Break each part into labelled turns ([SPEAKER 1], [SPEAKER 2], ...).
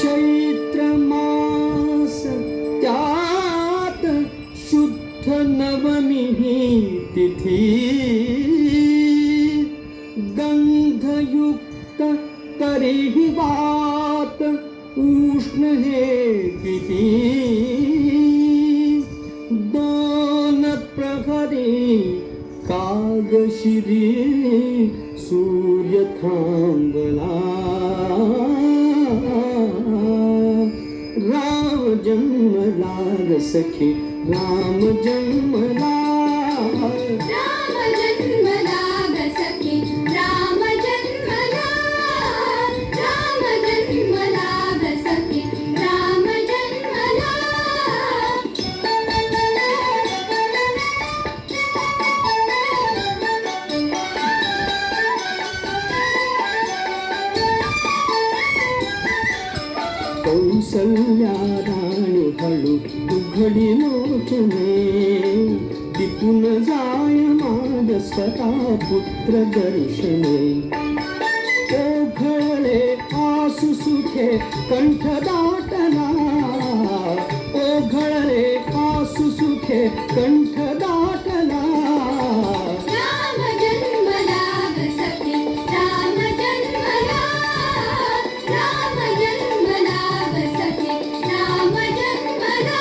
[SPEAKER 1] चैत्र मास त्यात शुद्ध नवमी तिथी गंधयुक्त तरीही वात उष्ण हे किती दोन प्रहरी कागशिरी सूर्य थांबला राम जन्मला ग सखी राम जन्मला
[SPEAKER 2] राम जन्मला ग सखी राम जन्मला राम जन्मला ग सखी राम जन्मला
[SPEAKER 1] कौसल्या राणी हळू उघडी लोचने तिथून जाय माझ स्वतः पुत्र दर्शने ओघळले आसु सुखे कंठ दाटला ओघळले आसु सुखे कंठ दाटला
[SPEAKER 2] राम जन्मला ग सखी राम जन्मला राम जन्मला ग सखी राम जन्मला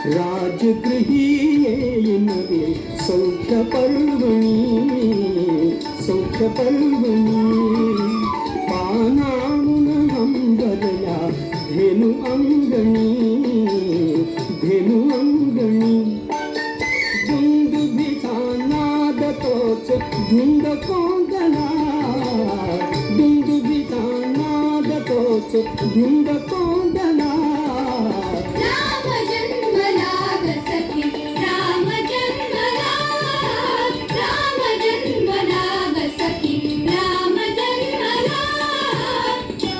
[SPEAKER 1] राजगृही येईन रे सौख्य पर्वणी पानाळून अंबरल्या धेनु अंगणी दुंदुभीचा नाद तोच धुंद कोंदला दुंदुभीचा नाद तोच धुंद कोंदला